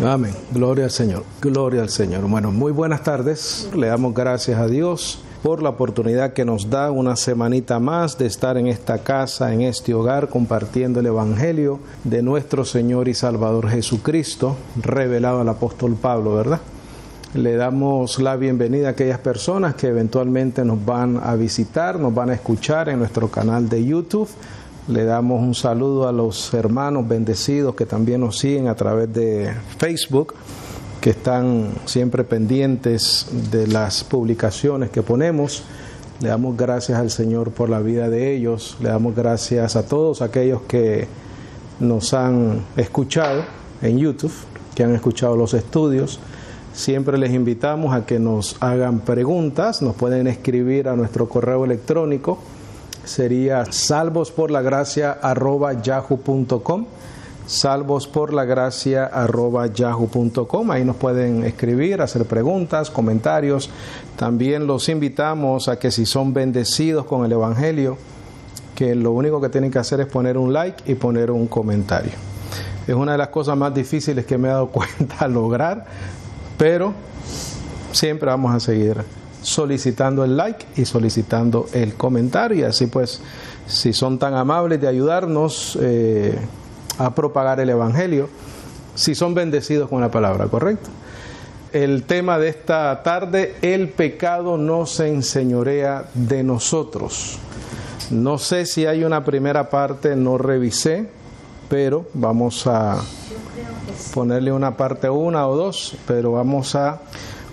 Amén. Gloria al Señor. Gloria al Señor. Bueno, muy buenas tardes. Le damos gracias a Dios por la oportunidad que nos da una semanita más de estar en esta casa, en este hogar, compartiendo el Evangelio de nuestro Señor y Salvador Jesucristo, revelado al apóstol Pablo, ¿verdad? Le damos la bienvenida a aquellas personas que eventualmente nos van a visitar, nos van a escuchar en nuestro canal de YouTube. Le damos un saludo a los hermanos bendecidos que también nos siguen a través de Facebook, que están siempre pendientes de las publicaciones que ponemos. Le damos gracias al Señor por la vida de ellos. Le damos gracias a todos aquellos que nos han escuchado en YouTube, que han escuchado los estudios. Siempre les invitamos a que nos hagan preguntas. Nos pueden escribir a nuestro correo electrónico. Sería salvosporlagracia@yahoo.com, salvosporlagracia@yahoo.com. Ahí nos pueden escribir, hacer preguntas, comentarios. También los invitamos a que si son bendecidos con el Evangelio, que lo único que tienen que hacer es poner un like y poner un comentario. Es una de las cosas más difíciles que me he dado cuenta lograr, pero siempre vamos a seguir solicitando el like y solicitando el comentario, y así pues, si son tan amables de ayudarnos a propagar el Evangelio, si son bendecidos con la palabra, ¿correcto? El tema de esta tarde: el pecado no se enseñorea de nosotros. No sé si hay una primera parte, no revisé, pero vamos a ponerle una parte 1 o 2, pero vamos a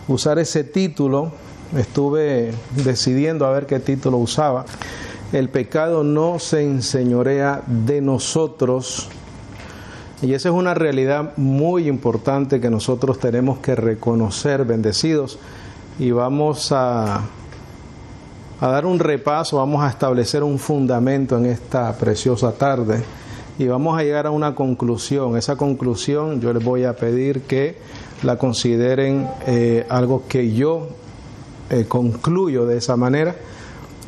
usar ese título. Estuve decidiendo a ver qué título usaba. El pecado no se enseñorea de nosotros. Y esa es una realidad muy importante que nosotros tenemos que reconocer, bendecidos. Y vamos a dar un repaso, vamos a establecer un fundamento en esta preciosa tarde. Y vamos a llegar a una conclusión. Esa conclusión yo les voy a pedir que la consideren algo que yo concluyo de esa manera,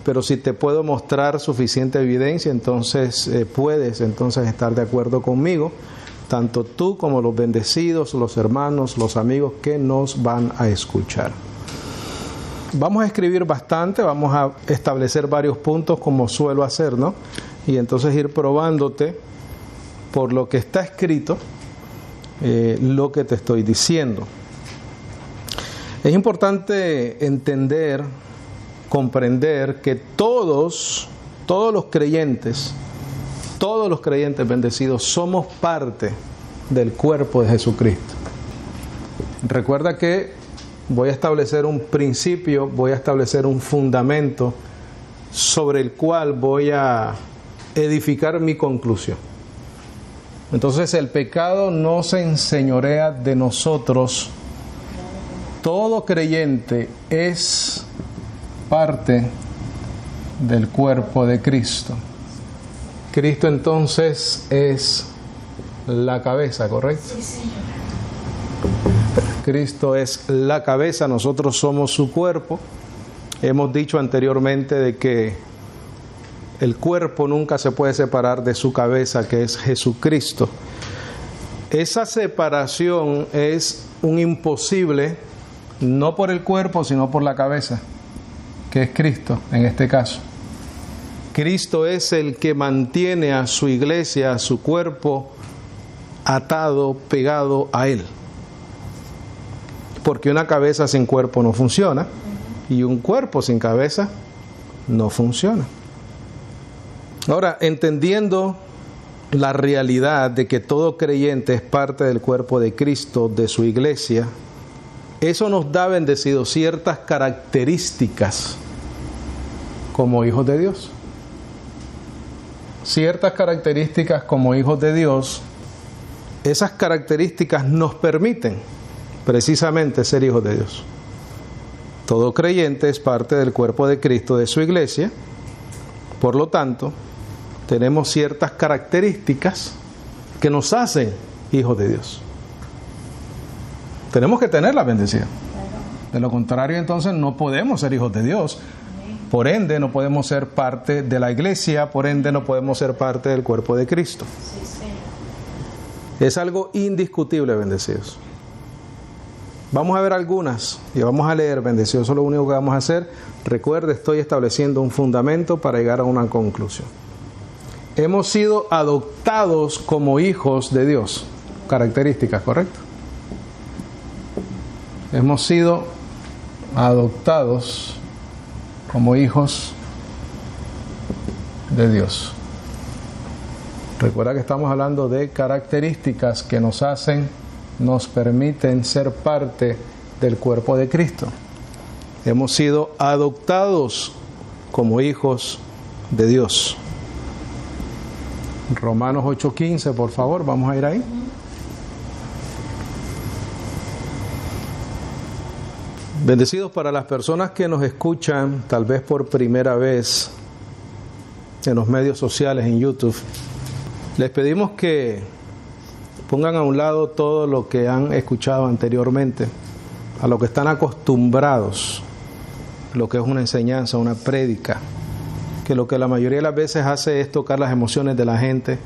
pero si te puedo mostrar suficiente evidencia, entonces puedes estar de acuerdo conmigo, tanto tú como los bendecidos, los hermanos, los amigos que nos van a escuchar. Vamos a escribir bastante, vamos a establecer varios puntos como suelo hacer, ¿no? Y entonces ir probándote por lo que está escrito, lo que te estoy diciendo. Es importante entender, comprender que todos los creyentes bendecidos somos parte del cuerpo de Jesucristo. Recuerda que voy a establecer un principio, voy a establecer un fundamento sobre el cual voy a edificar mi conclusión. Entonces, el pecado no se enseñorea de nosotros. Todo creyente es parte del cuerpo de Cristo. Cristo entonces es la cabeza, ¿correcto? Sí, Señor. Cristo es la cabeza, nosotros somos su cuerpo. Hemos dicho anteriormente de que el cuerpo nunca se puede separar de su cabeza, que es Jesucristo. Esa separación es un imposible, no por el cuerpo, sino por la cabeza, que es Cristo en este caso. Cristo es el que mantiene a su iglesia, a su cuerpo, atado, pegado a Él. Porque una cabeza sin cuerpo no funciona, y un cuerpo sin cabeza no funciona. Ahora, entendiendo la realidad de que todo creyente es parte del cuerpo de Cristo, de su iglesia, eso nos da, bendecidos, ciertas características como hijos de Dios. Ciertas características como hijos de Dios, esas características nos permiten precisamente ser hijos de Dios. Todo creyente es parte del cuerpo de Cristo, de su iglesia. Por lo tanto, tenemos ciertas características que nos hacen hijos de Dios. Tenemos que tener la bendición. De lo contrario, entonces no podemos ser hijos de Dios. Por ende, no podemos ser parte de la iglesia, por ende, no podemos ser parte del cuerpo de Cristo. Es algo indiscutible, bendecidos. Vamos a ver algunas y vamos a leer, bendecido. Eso es lo único que vamos a hacer. Recuerde, estoy estableciendo un fundamento para llegar a una conclusión. Hemos sido adoptados como hijos de Dios. Características, ¿correcto? Hemos sido adoptados como hijos de Dios. Recuerda que estamos hablando de características que nos permiten ser parte del cuerpo de Cristo. Hemos sido adoptados como hijos de Dios. Romanos 8:15, por favor, vamos a ir ahí. Bendecidos, para las personas que nos escuchan, tal vez por primera vez en los medios sociales, en YouTube, les pedimos que pongan a un lado todo lo que han escuchado anteriormente, a lo que están acostumbrados, lo que es una enseñanza, una prédica, que lo que la mayoría de las veces hace es tocar las emociones de la gente,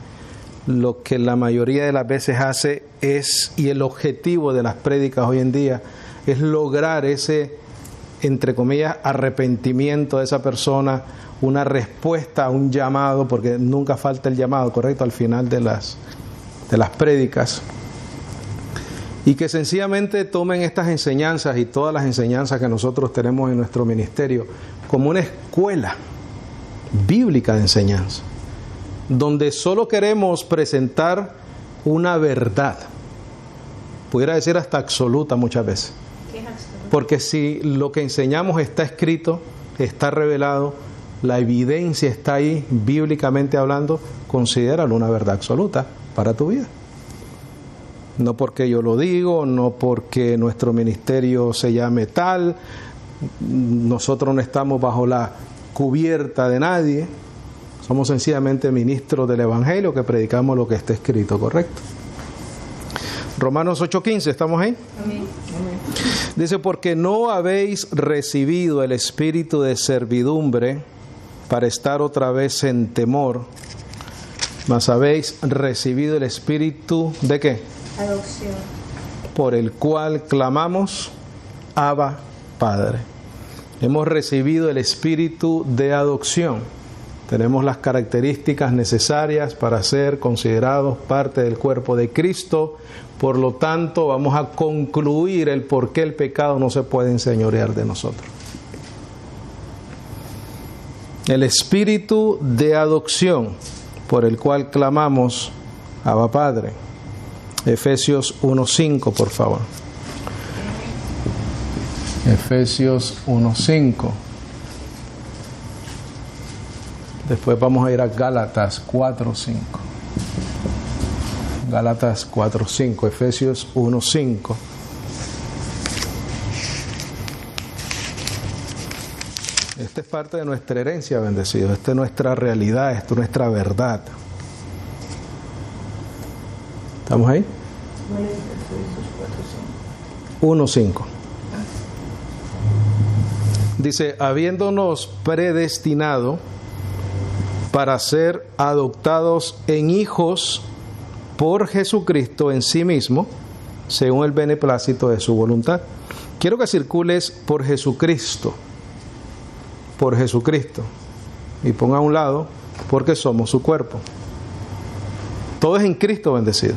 lo que la mayoría de las veces hace es, y el objetivo de las prédicas hoy en día, es lograr ese, entre comillas, arrepentimiento de esa persona, una respuesta a un llamado, porque nunca falta el llamado, correcto, al final de las prédicas, y que sencillamente tomen estas enseñanzas y todas las enseñanzas que nosotros tenemos en nuestro ministerio como una escuela bíblica de enseñanza, donde solo queremos presentar una verdad, pudiera decir hasta absoluta muchas veces. Porque si lo que enseñamos está escrito, está revelado, la evidencia está ahí, bíblicamente hablando, considéralo una verdad absoluta para tu vida. No porque yo lo digo, no porque nuestro ministerio se llame tal, nosotros no estamos bajo la cubierta de nadie, somos sencillamente ministros del Evangelio que predicamos lo que está escrito, ¿correcto? Romanos 8:15, ¿estamos ahí? Amén. Dice, porque no habéis recibido el espíritu de servidumbre para estar otra vez en temor, mas habéis recibido el espíritu ¿de qué? Adopción. Por el cual clamamos, Abba, Padre. Hemos recibido el espíritu de adopción. Tenemos las características necesarias para ser considerados parte del cuerpo de Cristo. Por lo tanto, vamos a concluir el por qué el pecado no se puede enseñorear de nosotros. El espíritu de adopción por el cual clamamos, Abba, Padre. Efesios 1:5, por favor. Efesios 1:5. Después vamos a ir a Gálatas 4:5. Gálatas 4:5, Efesios 1:5. Esta es parte de nuestra herencia, bendecido. Esta es nuestra realidad, esta es nuestra verdad. ¿Estamos ahí? 1:5. Dice, habiéndonos predestinado para ser adoptados en hijos por Jesucristo en sí mismo, según el beneplácito de su voluntad. Quiero que circules por Jesucristo, y ponga a un lado, porque somos su cuerpo. Todo es en Cristo, bendecido.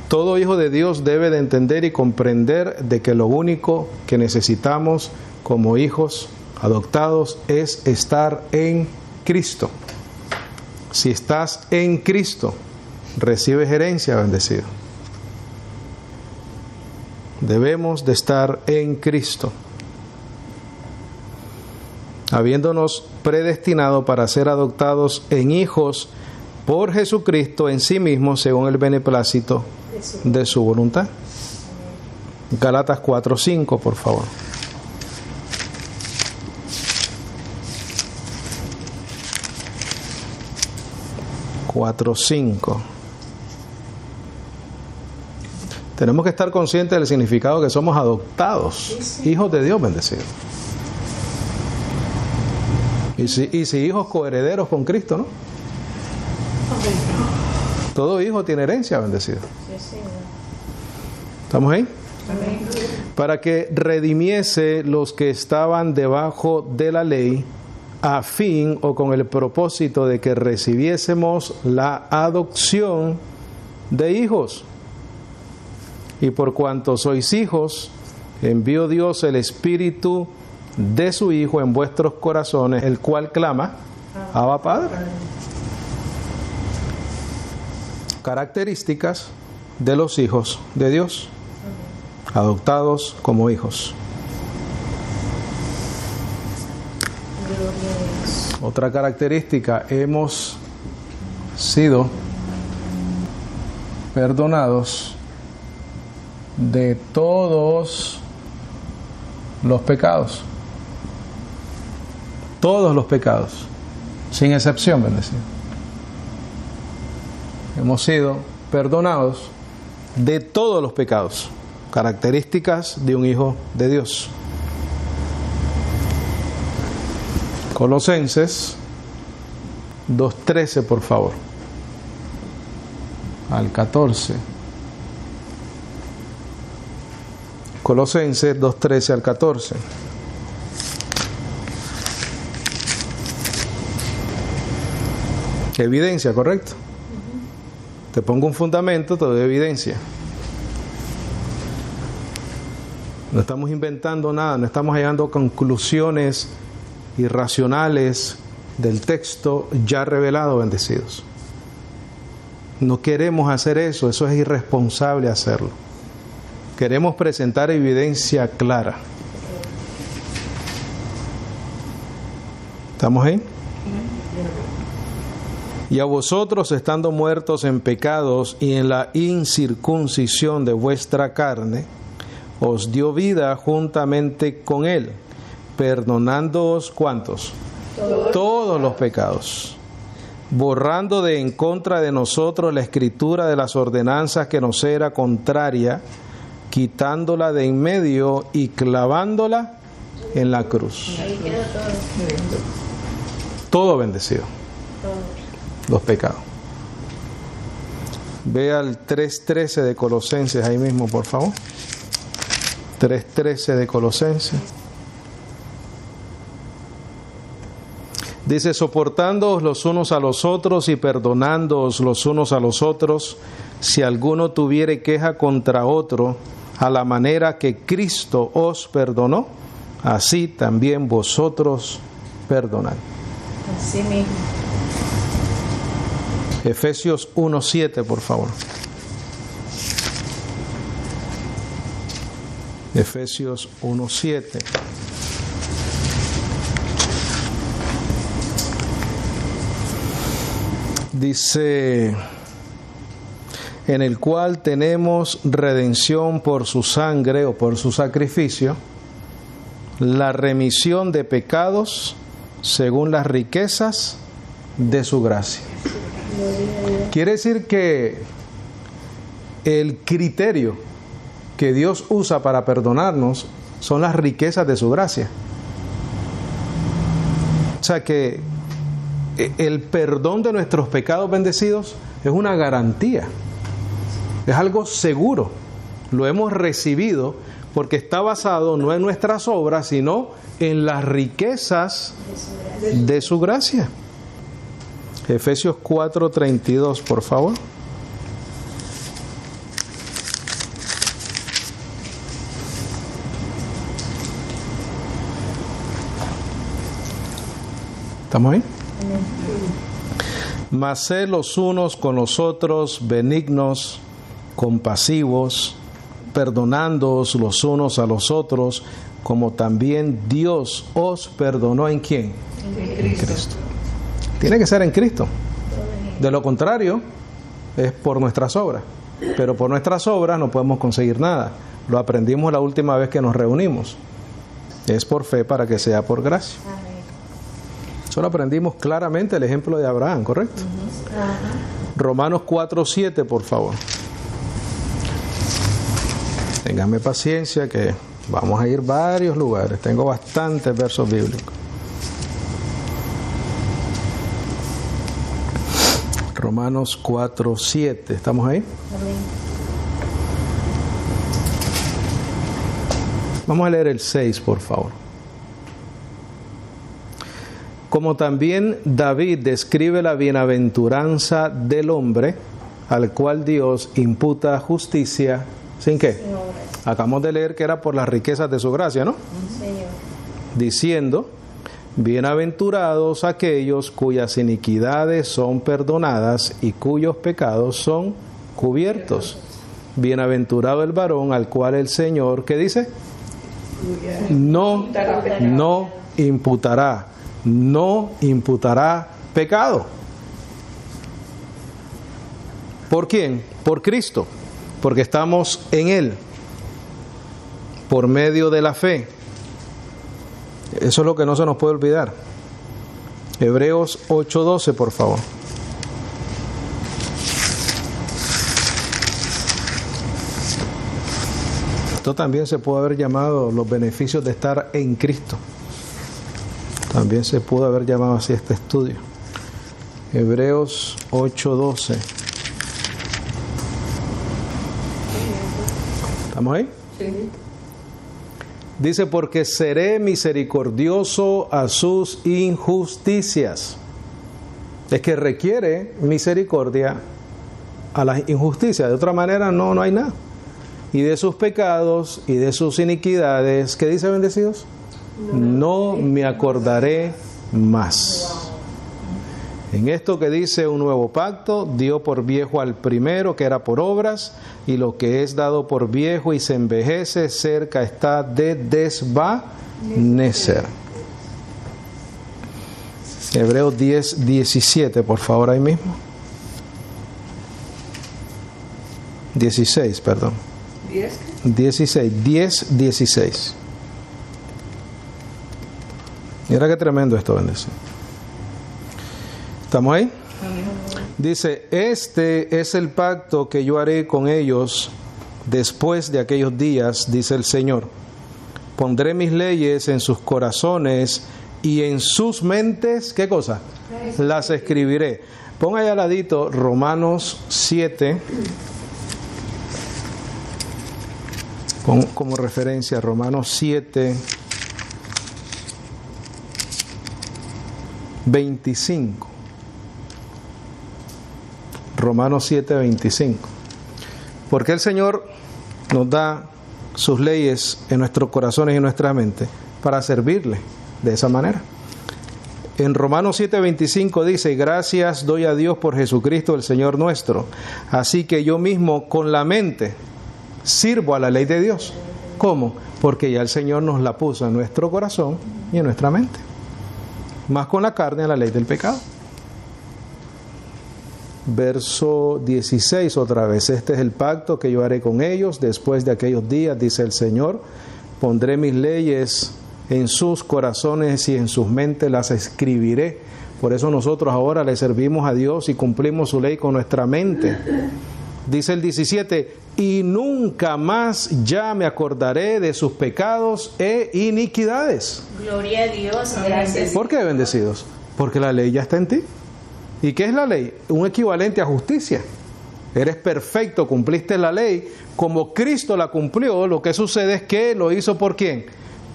Todo hijo de Dios debe de entender y comprender de que lo único que necesitamos como hijos adoptados es estar en Cristo. Si estás en Cristo, recibes herencia, bendecido. Debemos de estar en Cristo, habiéndonos predestinado para ser adoptados en hijos por Jesucristo en sí mismo, según el beneplácito de su voluntad. Gálatas 4:5, por favor. Tenemos que estar conscientes del significado que somos adoptados, hijos de Dios, bendecidos. Y si hijos coherederos con Cristo, ¿no? Todo hijo tiene herencia, bendecido. ¿Estamos ahí? Amén. Para que redimiese los que estaban debajo de la ley, a fin o con el propósito de que recibiésemos la adopción de hijos. Y por cuanto sois hijos, envió Dios el Espíritu de su Hijo en vuestros corazones, el cual clama, Abba Padre. Características de los hijos de Dios, adoptados como hijos. Otra característica, hemos sido perdonados de todos los pecados. Todos los pecados, sin excepción, bendecido. Hemos sido perdonados de todos los pecados. Características de un hijo de Dios. Colosenses 2:13, por favor. Al 14. Colosenses 2:13 al 14. Evidencia, ¿correcto? Te pongo un fundamento, te doy evidencia. No estamos inventando nada, no estamos llegando a conclusiones irracionales del texto ya revelado, bendecidos. No queremos hacer eso, eso es irresponsable hacerlo. Queremos presentar evidencia clara. ¿Estamos ahí? Y a vosotros, estando muertos en pecados y en la incircuncisión de vuestra carne, os dio vida juntamente con Él, perdonándoos, ¿cuántos? Todos los pecados, borrando de en contra de nosotros la escritura de las ordenanzas que nos era contraria, quitándola de en medio y clavándola en la cruz. Todo bendecido. Los pecados. Ve al 3:13 de Colosenses ahí mismo, por favor. 3:13 de Colosenses. Dice, soportándoos los unos a los otros y perdonándoos los unos a los otros, si alguno tuviere queja contra otro, a la manera que Cristo os perdonó, así también vosotros perdonad. Así mismo. Efesios 1:7, por favor. Efesios 1:7. Dice, en el cual tenemos redención por su sangre o por su sacrificio, la remisión de pecados según las riquezas de su gracia. Quiere decir que el criterio que Dios usa para perdonarnos son las riquezas de su gracia. O sea que el perdón de nuestros pecados, bendecidos, es una garantía, es algo seguro. Lo hemos recibido porque está basado no en nuestras obras, sino en las riquezas de su gracia. Efesios 4:32, por favor. ¿Estamos ahí? Mas sed los unos con los otros benignos, compasivos, perdonándoos los unos a los otros, como también Dios os perdonó. ¿En quién? En Cristo. Tiene que ser en Cristo. De lo contrario, es por nuestras obras. Pero por nuestras obras no podemos conseguir nada. Lo aprendimos la última vez que nos reunimos. Es por fe para que sea por gracia. Solo aprendimos claramente el ejemplo de Abraham, ¿correcto? Romanos 4:7, por favor. Ténganme paciencia que vamos a ir varios lugares. Tengo bastantes versos bíblicos. Romanos 4:7. ¿Estamos ahí? Vamos a leer el 6, por favor. Como también David describe la bienaventuranza del hombre, al cual Dios imputa justicia, ¿sin qué? Sin obras. Acabamos de leer que era por las riquezas de su gracia, ¿no? Señor. Diciendo, bienaventurados aquellos cuyas iniquidades son perdonadas y cuyos pecados son cubiertos. Bienaventurado el varón al cual el Señor, ¿qué dice? No imputará pecado. ¿Por quién? Por Cristo, porque estamos en Él, por medio de la fe. Eso es lo que no se nos puede olvidar. Hebreos 8:12, por favor. Esto también se puede haber llamado los beneficios de estar en Cristo. También se pudo haber llamado así este estudio. Hebreos 8:12. ¿Estamos ahí? Sí. Dice, porque seré misericordioso a sus injusticias. Es que requiere misericordia a las injusticias. De otra manera no hay nada. Y de sus pecados y de sus iniquidades, ¿qué dice, bendecidos? No me acordaré más. En esto que dice un nuevo pacto, dio por viejo al primero, que era por obras, y lo que es dado por viejo y se envejece, cerca está de desvanecer. Hebreos 10:17, por favor, ahí mismo. 16, perdón. 10:16. Mira qué tremendo esto, bendecido. ¿Estamos ahí? Dice, este es el pacto que yo haré con ellos después de aquellos días, dice el Señor. Pondré mis leyes en sus corazones y en sus mentes, ¿qué cosa? Las escribiré. Ponga ahí al ladito Romanos 7, como referencia, Romanos 7, 25. Romanos 7:25. Porque el Señor nos da sus leyes en nuestros corazones y en nuestra mente para servirle de esa manera. En Romanos 7:25 dice, gracias doy a Dios por Jesucristo el Señor nuestro. Así que yo mismo con la mente sirvo a la ley de Dios. ¿Cómo? Porque ya el Señor nos la puso en nuestro corazón y en nuestra mente. Más con la carne a la ley del pecado. Verso 16 otra vez, este es el pacto que yo haré con ellos después de aquellos días, dice el Señor, pondré mis leyes en sus corazones y en sus mentes las escribiré. Por eso nosotros ahora le servimos a Dios y cumplimos su ley con nuestra mente. Dice el 17, y nunca más ya me acordaré de sus pecados e iniquidades. Gloria a Dios, gracias. ¿Por qué, bendecidos? Porque la ley ya está en ti. ¿Y qué es la ley? Un equivalente a justicia. Eres perfecto, cumpliste la ley como Cristo la cumplió. Lo que sucede es que lo hizo ¿por quién?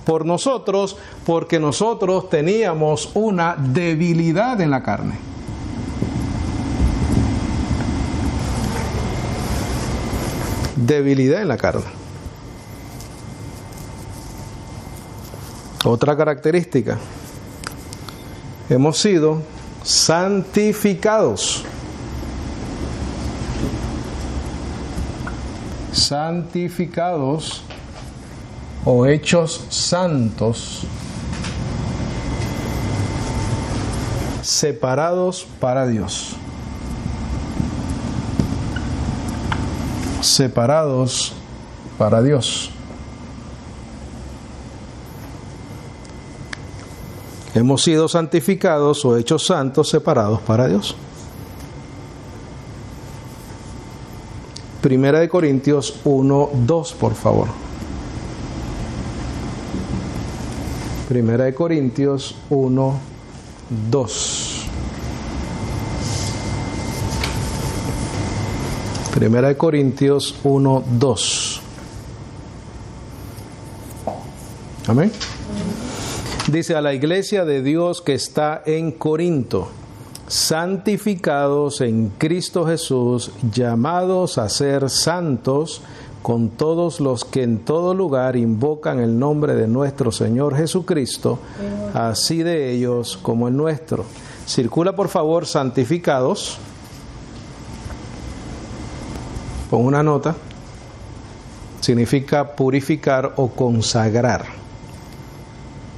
Por nosotros, porque nosotros teníamos una debilidad en la carne. Debilidad en la carne. Otra característica. Hemos sido santificados. Santificados o hechos santos, separados para Dios. Separados para Dios. Hemos sido santificados o hechos santos, separados para Dios. Primera de Corintios 1:2, por favor. Primera de Corintios 1:2. Primera de Corintios 1:2. Amén. Dice: a la iglesia de Dios que está en Corinto, santificados en Cristo Jesús, llamados a ser santos, con todos los que en todo lugar invocan el nombre de nuestro Señor Jesucristo, así de ellos como el nuestro. Circula por favor santificados. Pon una nota. Significa purificar o consagrar.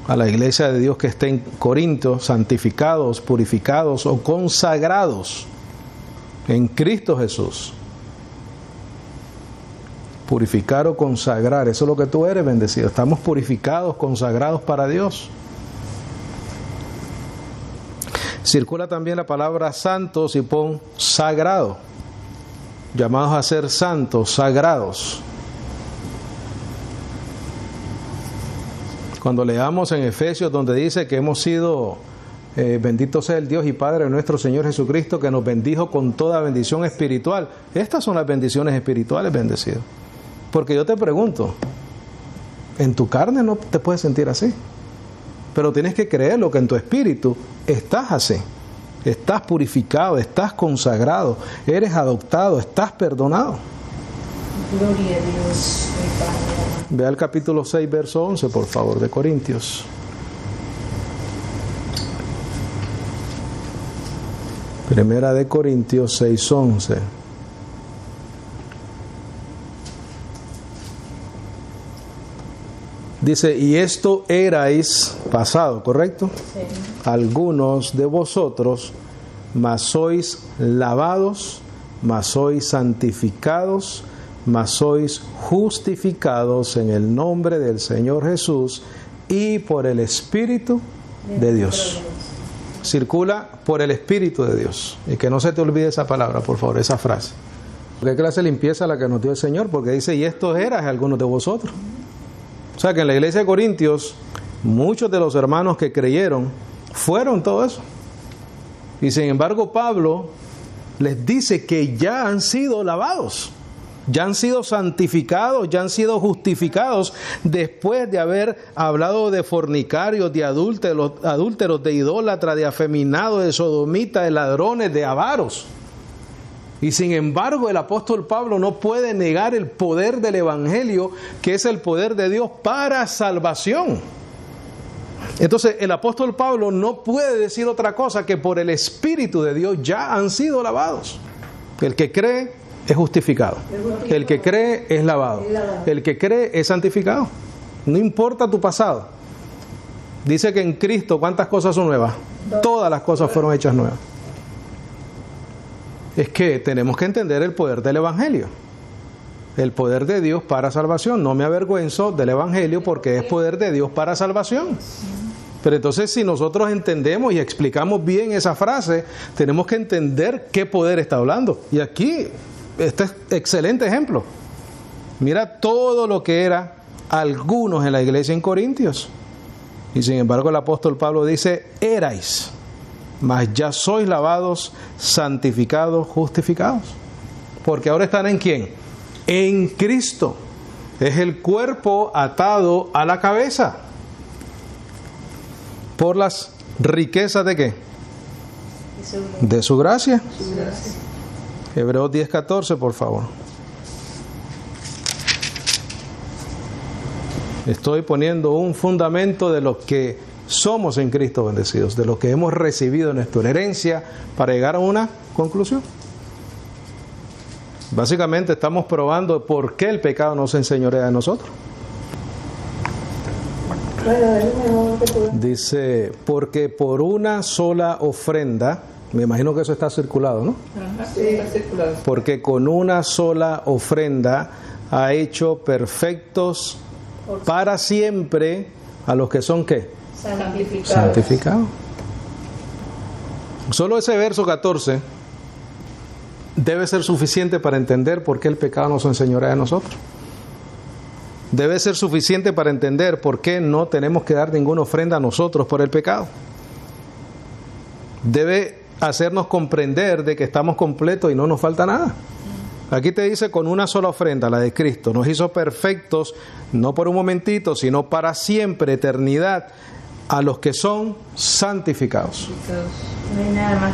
A la iglesia de Dios que está en Corinto, santificados, purificados o consagrados en Cristo Jesús. Purificar o consagrar, eso es lo que tú eres, bendecido. Estamos purificados, consagrados para Dios. Circula también la palabra santos y pon sagrado. Llamados a ser santos, sagrados. Cuando leamos en Efesios donde dice que hemos sido, bendito sea el Dios y Padre de nuestro Señor Jesucristo, que nos bendijo con toda bendición espiritual. Estas son las bendiciones espirituales, bendecido. Porque yo te pregunto, en tu carne no te puedes sentir así, pero tienes que creerlo, que en tu espíritu estás así, estás purificado, estás consagrado, eres adoptado, estás perdonado. Gloria a Dios, mi Padre. Vea el capítulo 6, verso 11, por favor, de Corintios. Primera de Corintios 6, 11. Dice: y esto erais pasado, ¿correcto? Sí. Algunos de vosotros, mas sois lavados, mas sois santificados, mas sois justificados en el nombre del Señor Jesús y por el Espíritu de Dios. Circula por el Espíritu de Dios. Y que no se te olvide esa palabra, por favor, esa frase. ¿Qué clase de limpieza la que nos dio el Señor? Porque dice: y esto erais algunos de vosotros. O sea que en la iglesia de Corintios, muchos de los hermanos que creyeron fueron todo eso. Y sin embargo Pablo les dice que ya han sido lavados, ya han sido santificados, ya han sido justificados después de haber hablado de fornicarios, de adúlteros, de idólatras, de afeminados, de sodomitas, de ladrones, de avaros. Y sin embargo el apóstol Pablo no puede negar el poder del Evangelio, que es el poder de Dios para salvación. Entonces el apóstol Pablo no puede decir otra cosa que por el Espíritu de Dios ya han sido lavados. El que cree es justificado. El que cree es lavado. El que cree es santificado. No importa tu pasado. Dice que en Cristo, ¿cuántas cosas son nuevas? Todas las cosas fueron hechas nuevas. Es que tenemos que entender el poder del Evangelio. El poder de Dios para salvación. No me avergüenzo del Evangelio porque es poder de Dios para salvación. Pero entonces si nosotros entendemos y explicamos bien esa frase, tenemos que entender qué poder está hablando. Y aquí, este es excelente ejemplo. Mira todo lo que era algunos en la iglesia en Corintios. Y sin embargo el apóstol Pablo dice: erais, mas ya sois lavados, santificados, justificados. Porque ahora están ¿en quién? En Cristo. Es el cuerpo atado a la cabeza. Por las riquezas ¿de qué? De su gracia. Hebreos 10:14, por favor. Estoy poniendo un fundamento de lo que somos en Cristo bendecidos, de lo que hemos recibido en nuestra herencia, para llegar a una conclusión. Básicamente estamos probando por qué el pecado no se enseñorea de nosotros. Dice: porque por una sola ofrenda, me imagino que eso está circulado, ¿no? Sí, está circulado. Porque con una sola ofrenda ha hecho perfectos para siempre a los que son ¿qué? Santificados. Solo ese verso 14 debe ser suficiente para entender por qué el pecado no se enseñorea de nosotros. Debe ser suficiente para entender por qué no tenemos que dar ninguna ofrenda a nosotros por el pecado. Debe hacernos comprender de que estamos completos y no nos falta nada. Aquí te dice con una sola ofrenda, la de Cristo. Nos hizo perfectos, no por un momentito, sino para siempre, eternidad, a los que son santificados. No hay nada más.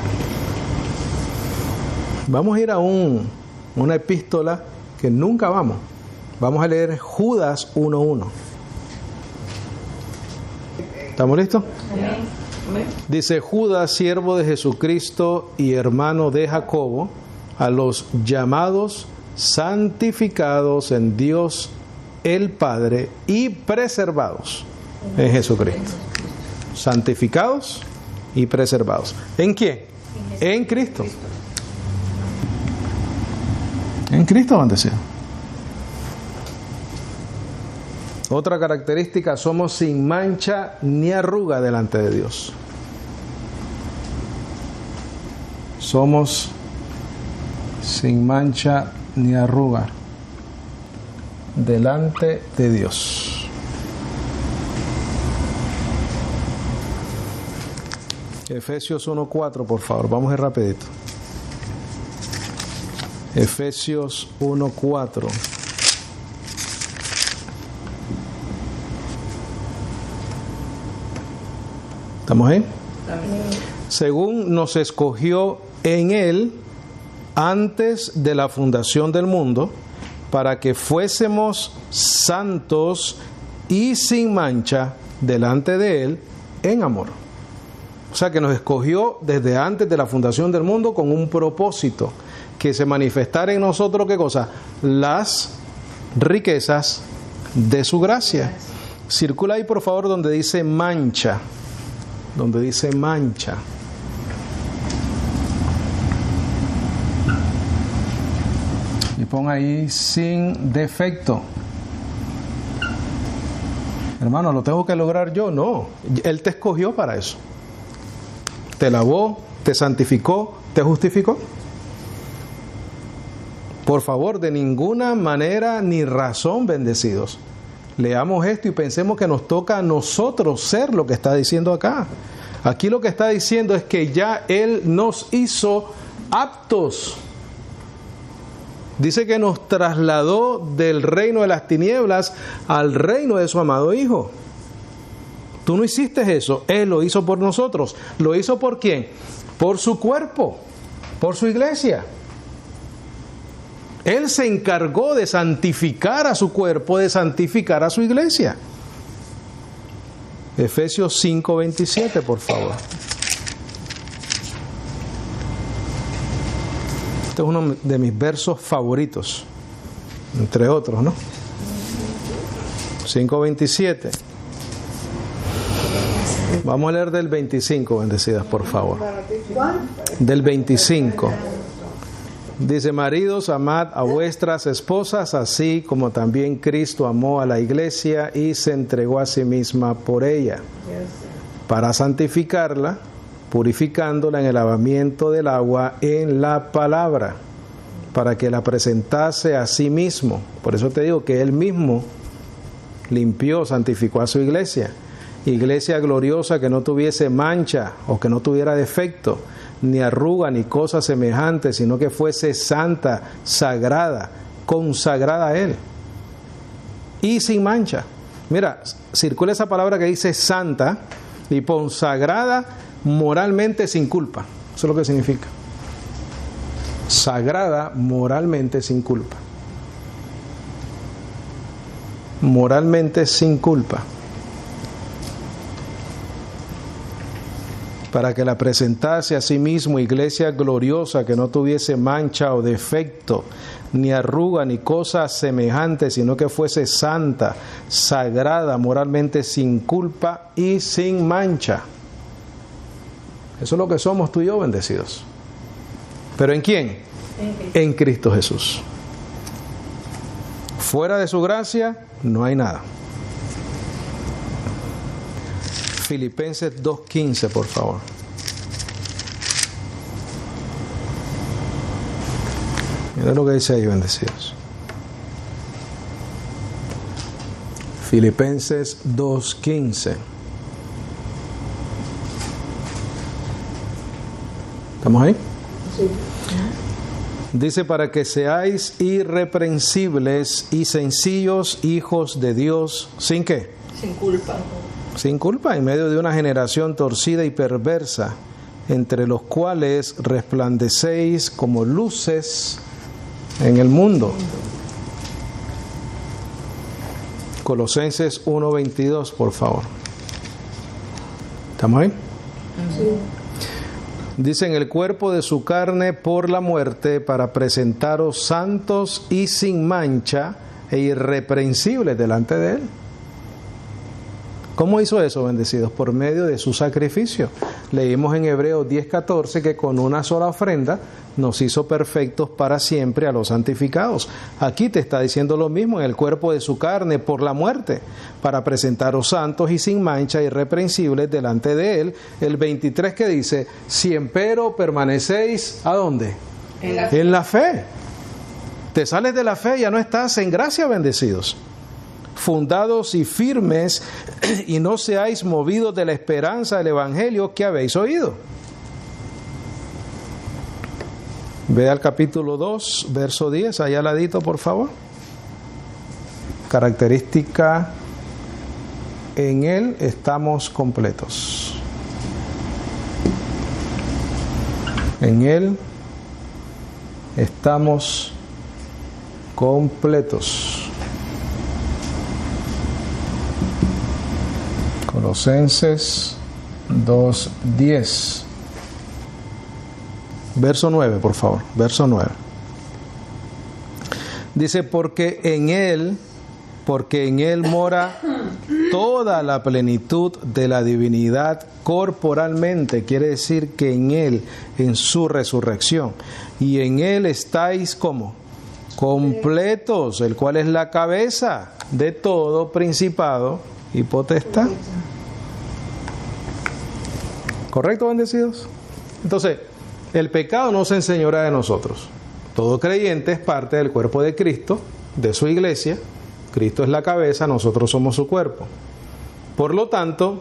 Vamos a ir a una epístola que nunca vamos. Vamos a leer Judas 1:1. ¿Estamos listos? Amén. Dice: Judas, siervo de Jesucristo y hermano de Jacobo, a los llamados, santificados en Dios el Padre y preservados en Jesucristo. Santificados y preservados. ¿En quién? En Cristo. En Cristo bendecido. Otra característica: somos sin mancha ni arruga delante de Dios. Somos sin mancha ni arruga delante de Dios. Efesios 1:4, por favor, vamos a ir rapidito. Efesios 1:4. ¿Estamos ahí? Según nos escogió en Él antes de la fundación del mundo, para que fuésemos santos y sin mancha delante de Él en amor. O sea, que nos escogió desde antes de la fundación del mundo con un propósito: que se manifestara en nosotros, ¿qué cosa? Las riquezas de su gracia. Circula ahí, por favor, donde dice mancha. Donde dice mancha. Y pon ahí sin defecto. Hermano, ¿lo tengo que lograr yo? No. Él te escogió para eso. Te lavó, te santificó, te justificó. Por favor, de ninguna manera ni razón, bendecidos, leamos esto y pensemos que nos toca a nosotros ser lo que está diciendo acá. Aquí lo que está diciendo es que ya Él nos hizo aptos. Dice que nos trasladó del reino de las tinieblas al reino de su amado Hijo. Tú no hiciste eso, Él lo hizo por nosotros. ¿Lo hizo por quién? Por su cuerpo, por su iglesia. Él se encargó de santificar a su cuerpo, de santificar a su iglesia. Efesios 5:27, por favor. Este es uno de mis versos favoritos, entre otros, ¿no? 5:27. Vamos a leer del 25, bendecidas, por favor. Del 25. Dice: maridos, amad a vuestras esposas, así como también Cristo amó a la iglesia y se entregó a sí misma por ella, para santificarla, purificándola en el lavamiento del agua en la palabra, para que la presentase a sí mismo. Por eso te digo que Él mismo limpió, santificó a su iglesia. Iglesia gloriosa, que no tuviese mancha o que no tuviera defecto, ni arruga, ni cosa semejante, sino que fuese santa, sagrada, consagrada a Él y sin mancha. Mira, circula esa palabra que dice santa y consagrada, moralmente sin culpa. Eso es lo que significa. Sagrada, moralmente sin culpa. Moralmente sin culpa. Para que la presentase a sí mismo iglesia gloriosa, que no tuviese mancha o defecto, ni arruga, ni cosa semejante, sino que fuese santa, sagrada, moralmente sin culpa y sin mancha. Eso es lo que somos tú y yo, bendecidos. ¿Pero en quién? En Cristo Jesús. Fuera de su gracia no hay nada. Filipenses 2:15, por favor. Mira lo que dice ahí, bendecidos. Filipenses 2:15. ¿Estamos ahí? Sí. Dice, para que seáis irreprensibles y sencillos hijos de Dios, ¿sin qué? Sin culpa. Sin culpa, en medio de una generación torcida y perversa, entre los cuales resplandecéis como luces en el mundo. Colosenses 1:22, por favor. ¿Estamos ahí? Sí. Dice, en el cuerpo de su carne por la muerte, para presentaros santos y sin mancha e irreprensibles delante de Él. ¿Cómo hizo eso, bendecidos? Por medio de su sacrificio. Leímos en Hebreos 10:14 que con una sola ofrenda nos hizo perfectos para siempre a los santificados. Aquí te está diciendo lo mismo, en el cuerpo de su carne por la muerte, para presentaros santos y sin mancha, irreprensibles delante de Él. El 23 que dice, si empero permanecéis, ¿a dónde? En la fe. Te sales de la fe, ya no estás en gracia, bendecidos. Fundados y firmes, y no seáis movidos de la esperanza del Evangelio que habéis oído. Ve al capítulo 2, verso 10, allá al ladito, por favor. Característica, en Él estamos completos. En Él estamos completos. Colosenses 2:10. Verso 9, por favor. Verso 9. Dice, porque en Él mora toda la plenitud de la divinidad corporalmente. Quiere decir que en Él, en su resurrección. Y en Él estáis, ¿cómo? Completos, el cual es la cabeza de todo principado y potestad. ¿Correcto, bendecidos? Entonces, el pecado no se enseñorea de nosotros. Todo creyente es parte del cuerpo de Cristo, de su iglesia. Cristo es la cabeza, nosotros somos su cuerpo. Por lo tanto,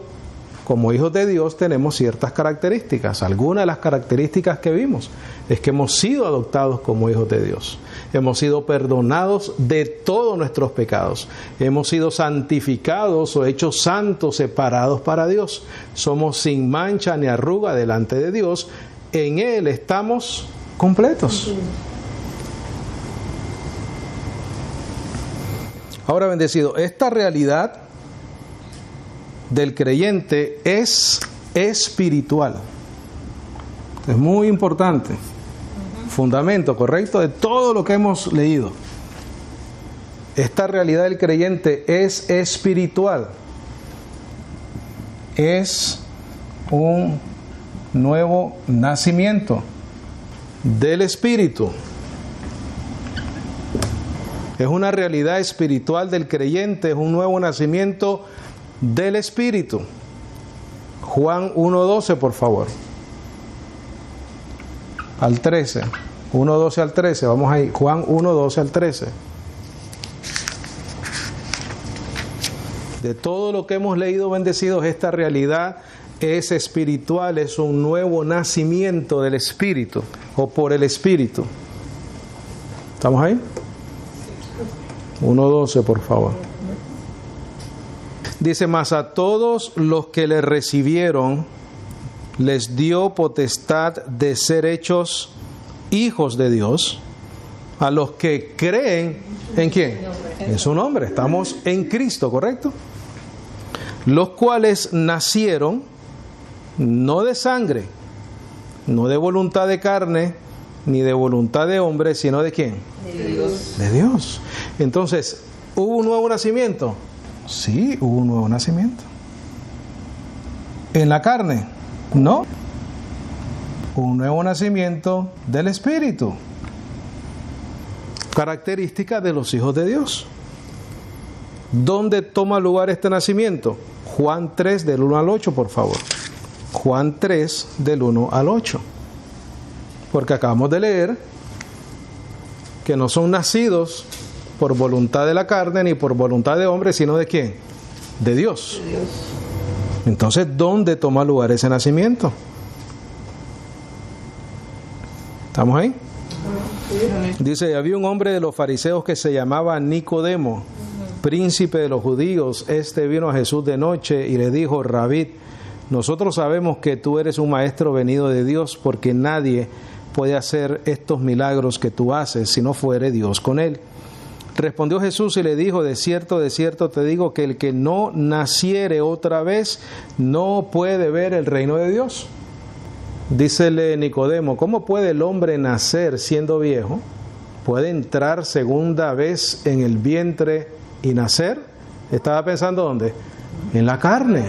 como hijos de Dios tenemos ciertas características. Algunas de las características que vimos es que hemos sido adoptados como hijos de Dios. Hemos sido perdonados de todos nuestros pecados. Hemos sido santificados o hechos santos, separados para Dios. Somos sin mancha ni arruga delante de Dios. En Él estamos completos. Ahora, bendecido, esta realidad del creyente es espiritual. Es muy importante. Fundamento, correcto, de todo lo que hemos leído. Esta realidad del creyente es espiritual. Es un nuevo nacimiento del Espíritu. Es una realidad espiritual del creyente, es un nuevo nacimiento del Espíritu. Juan 1:12, por favor. Al 13. 1:12 al 13, vamos ahí. Juan 1:12 al 13. De todo lo que hemos leído, bendecidos, esta realidad es espiritual, es un nuevo nacimiento del Espíritu o por el Espíritu. ¿Estamos ahí? 1:12, por favor. Dice, mas a todos los que le recibieron, les dio potestad de ser hechos hijos de Dios, a los que creen, ¿en quién? En su nombre. Estamos en Cristo, ¿correcto? Los cuales nacieron no de sangre, no de voluntad de carne, ni de voluntad de hombre, sino de ¿quién? De Dios. De Dios. Entonces, ¿hubo un nuevo nacimiento? Sí, hubo un nuevo nacimiento. ¿En la carne? No. Un nuevo nacimiento del Espíritu. Característica de los hijos de Dios. ¿Dónde toma lugar este nacimiento? Juan 3, del 1 al 8, por favor. Juan 3, del 1 al 8. Porque acabamos de leer que no son nacidos por voluntad de la carne ni por voluntad de hombre, sino ¿de quién? De Dios. De Dios. Entonces, ¿dónde toma lugar ese nacimiento? ¿Estamos ahí? Dice, había un hombre de los fariseos que se llamaba Nicodemo, príncipe de los judíos. Este vino a Jesús de noche y le dijo, Rabí, nosotros sabemos que tú eres un maestro venido de Dios, porque nadie puede hacer estos milagros que tú haces si no fuere Dios con él. Respondió Jesús y le dijo, de cierto te digo que el que no naciere otra vez no puede ver el reino de Dios. Dícele Nicodemo, ¿cómo puede el hombre nacer siendo viejo? ¿Puede entrar segunda vez en el vientre y nacer? Estaba pensando, ¿dónde? En la carne.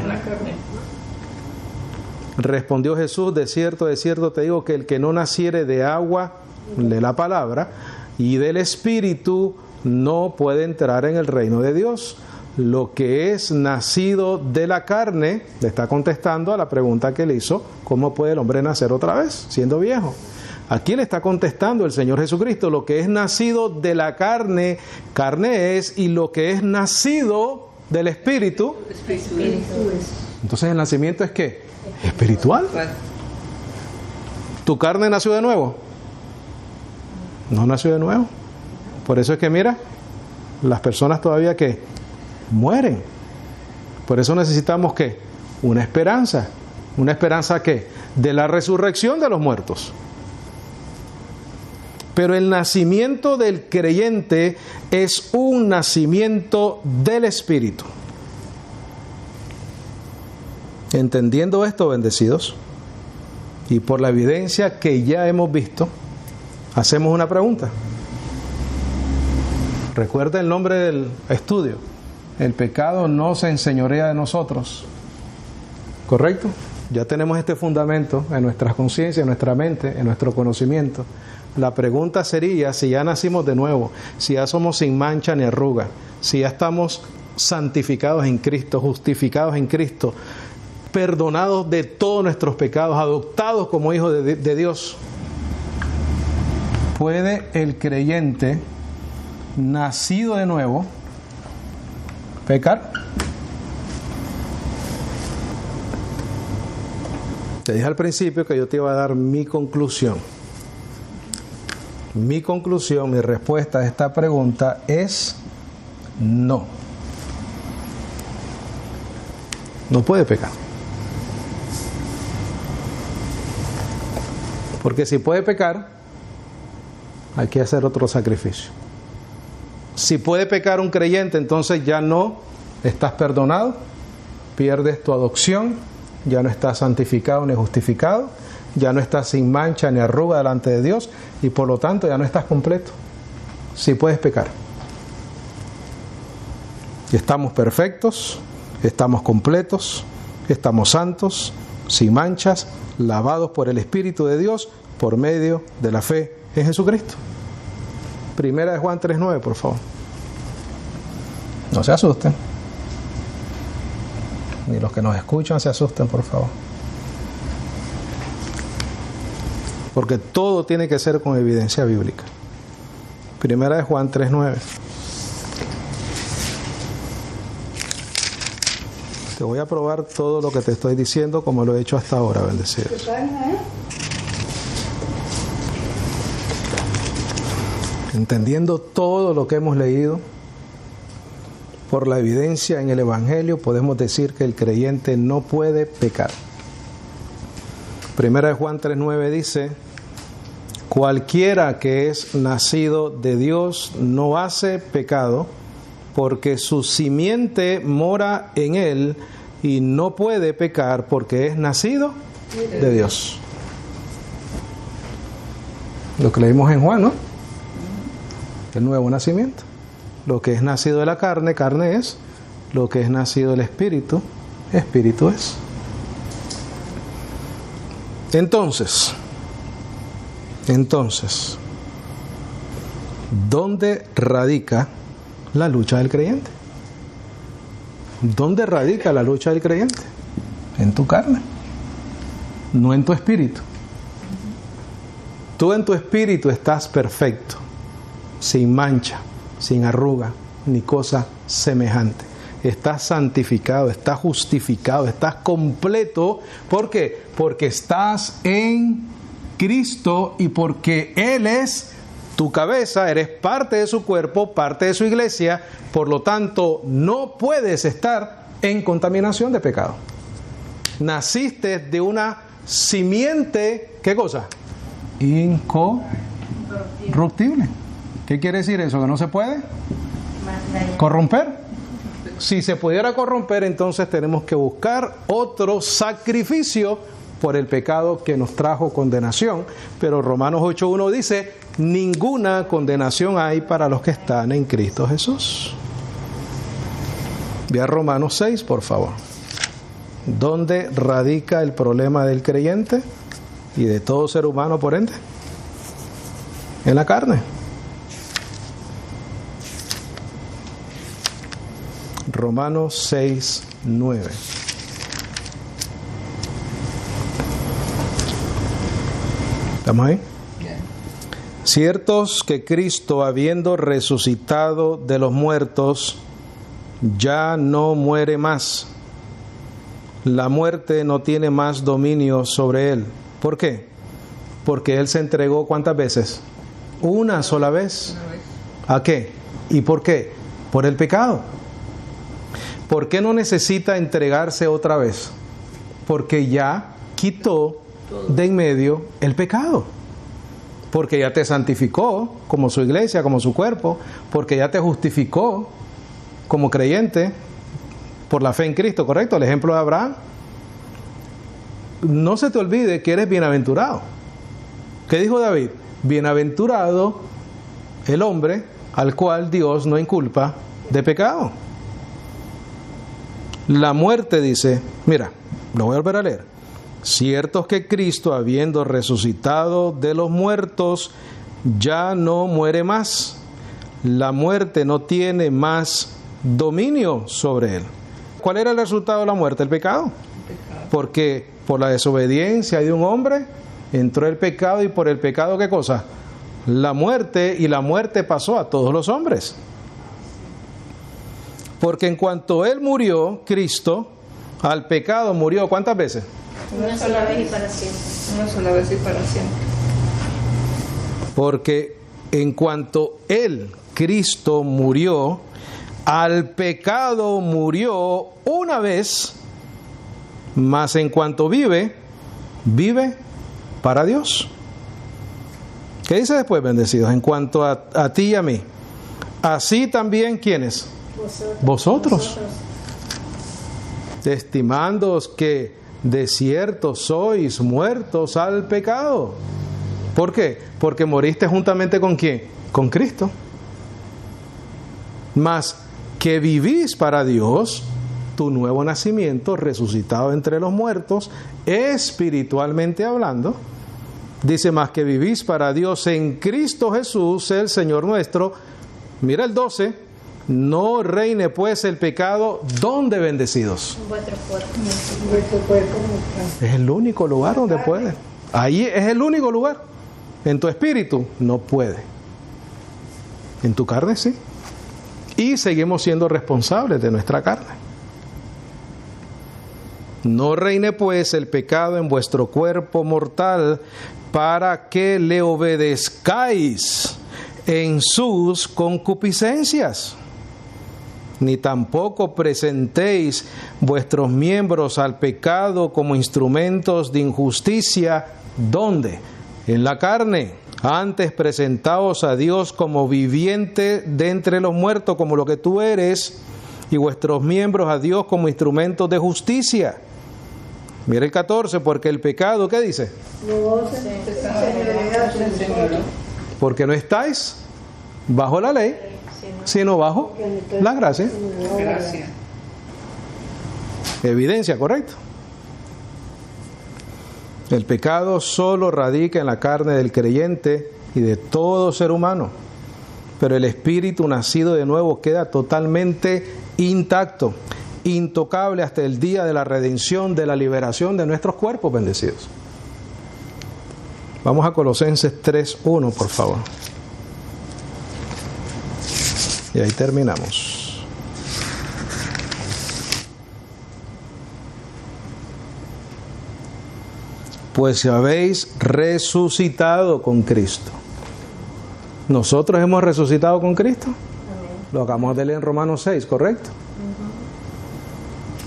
Respondió Jesús, de cierto te digo que el que no naciere de agua, de la palabra, y del Espíritu, no puede entrar en el reino de Dios. Lo que es nacido de la carne, le está contestando a la pregunta que le hizo, ¿cómo puede el hombre nacer otra vez, siendo viejo? Aquí le está contestando el Señor Jesucristo, lo que es nacido de la carne, carne es, y lo que es nacido del Espíritu, Espíritu es. Entonces el nacimiento es ¿qué? Espiritual. ¿Tu carne nació de nuevo? No nació de nuevo. Por eso es que mira, las personas todavía que mueren. Por eso necesitamos ¿qué? Una esperanza. ¿Una esperanza qué? De la resurrección de los muertos. Pero el nacimiento del creyente es un nacimiento del Espíritu. Entendiendo esto, bendecidos, y por la evidencia que ya hemos visto, hacemos una pregunta. Recuerda el nombre del estudio. El pecado no se enseñorea de nosotros. ¿Correcto? Ya tenemos este fundamento en nuestra conciencia, en nuestra mente, en nuestro conocimiento. La pregunta sería, si ya nacimos de nuevo, si ya somos sin mancha ni arruga, si ya estamos santificados en Cristo, justificados en Cristo, perdonados de todos nuestros pecados, adoptados como hijos de Dios, ¿puede el creyente nacido de nuevo pecar? Te dije al principio que yo te iba a dar mi conclusión. Mi conclusión, mi respuesta a esta pregunta es no. No puede pecar. Porque si puede pecar, hay que hacer otro sacrificio. Si puede pecar un creyente, entonces ya no estás perdonado, pierdes tu adopción, ya no estás santificado ni justificado, ya no estás sin mancha ni arruga delante de Dios y por lo tanto ya no estás completo. Si puedes pecar. Estamos perfectos, estamos completos, estamos santos, sin manchas, lavados por el Espíritu de Dios por medio de la fe en Jesucristo. Primera de Juan 3:9, por favor. No se asusten. Ni los que nos escuchan se asusten, por favor. Porque todo tiene que ser con evidencia bíblica. Primera de Juan 3:9. Te voy a probar todo lo que te estoy diciendo como lo he hecho hasta ahora, bendecidos. Entendiendo todo lo que hemos leído, por la evidencia en el Evangelio, podemos decir que el creyente no puede pecar. Primera de Juan 3:9 dice, cualquiera que es nacido de Dios no hace pecado, porque su simiente mora en él y no puede pecar porque es nacido de Dios. Lo que leímos en Juan, ¿no? El nuevo nacimiento. Lo que es nacido de la carne, carne es. Lo que es nacido del Espíritu, Espíritu es. Entonces, ¿dónde radica la lucha del creyente? ¿Dónde radica la lucha del creyente? En tu carne, no en tu espíritu. Tú en tu espíritu estás perfecto, sin mancha, sin arruga, ni cosa semejante. Estás santificado, estás justificado, estás completo. ¿Por qué? Porque estás en Cristo y porque Él es tu cabeza, eres parte de su cuerpo, parte de su iglesia, por lo tanto no puedes estar en contaminación de pecado. Naciste de una simiente, ¿qué cosa? Incorruptible. ¿Qué quiere decir eso? ¿Que no se puede corromper? Si se pudiera corromper, entonces tenemos que buscar otro sacrificio por el pecado que nos trajo condenación. Pero Romanos 8:1 dice, ninguna condenación hay para los que están en Cristo Jesús. Ve a Romanos 6, por favor. ¿Dónde radica el problema del creyente y de todo ser humano por ende? En la carne. Romanos 6:9. ¿Estamos ahí? Ciertos que Cristo, habiendo resucitado de los muertos, ya no muere más. La muerte no tiene más dominio sobre él. ¿Por qué? Porque él se entregó ¿cuántas veces? Una sola vez. ¿A qué? ¿Y por qué? Por el pecado. ¿Por qué no necesita entregarse otra vez? Porque ya quitó de en medio el pecado. Porque ya te santificó como su iglesia, como su cuerpo. Porque ya te justificó como creyente por la fe en Cristo, ¿correcto? El ejemplo de Abraham. No se te olvide que eres bienaventurado. ¿Qué dijo David? Bienaventurado el hombre al cual Dios no inculpa de pecado. La muerte dice, mira, lo voy a volver a leer. Ciertos que Cristo, habiendo resucitado de los muertos, ya no muere más. La muerte no tiene más dominio sobre él. ¿Cuál era el resultado de la muerte? El pecado. Porque por la desobediencia de un hombre entró el pecado, y por el pecado, ¿qué cosa? La muerte, y la muerte pasó a todos los hombres. Porque en cuanto él murió, Cristo, al pecado murió, ¿cuántas veces? Una sola vez y para siempre. Una sola vez y para siempre. Porque en cuanto él, Cristo, murió, al pecado murió una vez, mas en cuanto vive, vive para Dios. ¿Qué dice después, bendecidos? En cuanto a ti y a mí, así también, ¿quiénes? Vosotros. Estimándoos que de cierto sois muertos al pecado. ¿Por qué? Porque moriste juntamente ¿con quién? Con Cristo. Mas que vivís para Dios, tu nuevo nacimiento, resucitado entre los muertos, espiritualmente hablando, dice, más que vivís para Dios en Cristo Jesús, el Señor nuestro. Mira el 12, no reine pues el pecado, ¿dónde, bendecidos? En vuestro cuerpo. Es el único lugar donde puede. Ahí es el único lugar. En tu espíritu no puede. En tu carne sí. Y seguimos siendo responsables de nuestra carne. No reine pues el pecado en vuestro cuerpo mortal, para que le obedezcáis en sus concupiscencias. Ni tampoco presentéis vuestros miembros al pecado como instrumentos de injusticia. ¿Dónde? En la carne. Antes presentaos a Dios como viviente de entre los muertos, como lo que tú eres, y vuestros miembros a Dios como instrumentos de justicia. Mira el 14, porque el pecado, ¿qué dice? Porque no estáis bajo la ley, sino bajo la gracia. Evidencia, correcto. El pecado solo radica en la carne del creyente y de todo ser humano, pero el espíritu nacido de nuevo queda totalmente intacto, intocable hasta el día de la redención, de la liberación de nuestros cuerpos bendecidos. Vamos a Colosenses 3:1, por favor. Y ahí terminamos. Pues si habéis resucitado con Cristo, Nosotros hemos resucitado con Cristo. Lo acabamos de leer en Romanos 6, ¿correcto?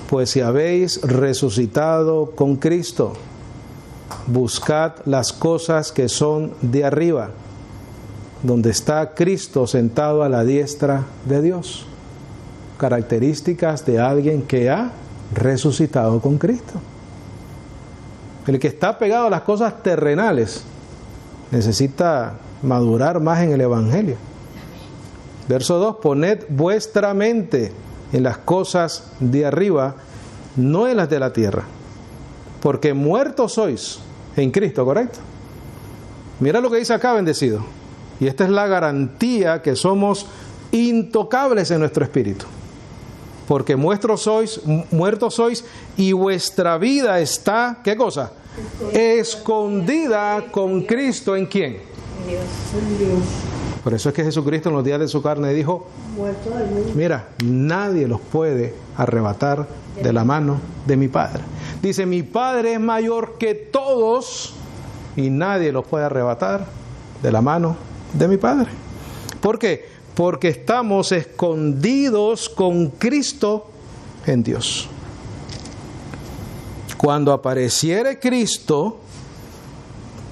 Pues si habéis resucitado con Cristo, buscad las cosas que son de arriba, donde está Cristo sentado a la diestra de Dios. Características de alguien que ha resucitado con Cristo. El que está pegado a las cosas terrenales necesita madurar más en el Evangelio. Verso 2, poned vuestra mente en las cosas de arriba, no en las de la tierra, porque muertos sois en Cristo, ¿correcto? Mira lo que dice acá, bendecido. Y esta es la garantía que somos intocables en nuestro espíritu. Porque muertos sois y vuestra vida está, ¿qué cosa? Escondida con Cristo, ¿en quién? Dios. Por eso es que Jesucristo en los días de su carne dijo, mira, nadie los puede arrebatar de la mano de mi Padre. Dice, mi Padre es mayor que todos y nadie los puede arrebatar de la mano de mi Padre. ¿Por qué? Porque estamos escondidos con Cristo en Dios. Cuando apareciere Cristo,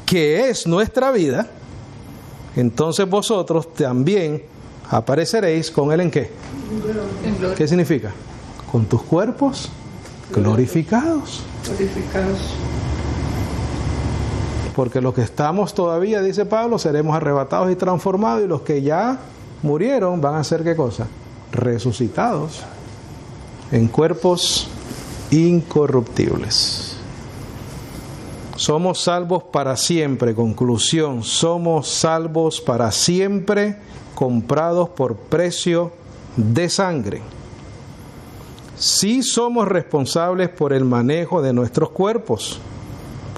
que es nuestra vida, entonces vosotros también apareceréis con Él ¿en qué? En gloria. ¿Qué significa? Con tus cuerpos glorificados. Glorificados. Porque los que estamos todavía, dice Pablo, seremos arrebatados y transformados, y los que ya murieron van a ser ¿qué cosa? Resucitados en cuerpos incorruptibles. Somos salvos para siempre. Conclusión, somos salvos para siempre, comprados por precio de sangre. Sí somos responsables por el manejo de nuestros cuerpos.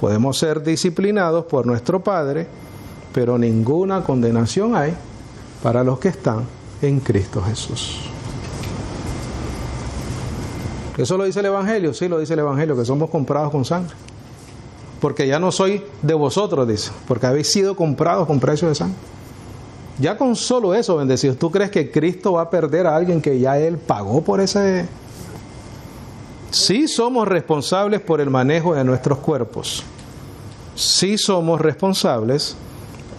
Podemos ser disciplinados por nuestro Padre, pero ninguna condenación hay para los que están en Cristo Jesús. ¿Eso lo dice el Evangelio? Sí, lo dice el Evangelio, que somos comprados con sangre. Porque ya no soy de vosotros, dice, porque habéis sido comprados con precio de sangre. Ya con solo eso, bendecidos, ¿tú crees que Cristo va a perder a alguien que ya Él pagó por ese? Sí somos responsables por el manejo de nuestros cuerpos. Sí somos responsables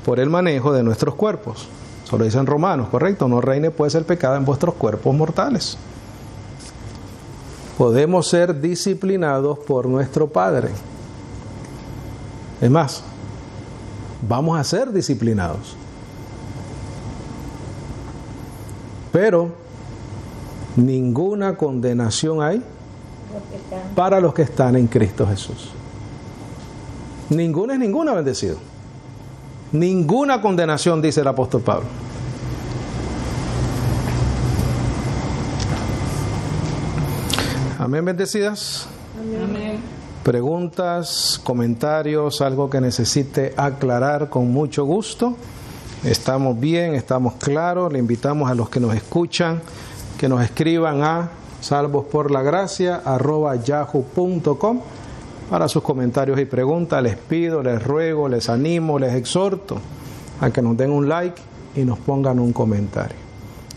por el manejo de nuestros cuerpos. Eso lo dice en Romanos, ¿correcto? No reine pues el pecado en vuestros cuerpos mortales. Podemos ser disciplinados por nuestro Padre. Es más, vamos a ser disciplinados. Pero ninguna condenación hay para los que están en Cristo Jesús. Ninguna es ninguna, bendecido. Ninguna condenación, dice el apóstol Pablo. Amén, bendecidas. Amén. Preguntas, comentarios, algo que necesite aclarar, con mucho gusto. Estamos bien, estamos claros. Le invitamos a los que nos escuchan que nos escriban a salvosporlagracia@yahoo.com para sus comentarios y preguntas. Les pido, les ruego, les animo, les exhorto a que nos den un like y nos pongan un comentario.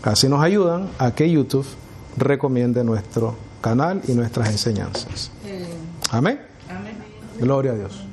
Así nos ayudan a que YouTube recomiende nuestro canal y nuestras enseñanzas. Amén. Amén. Gloria a Dios.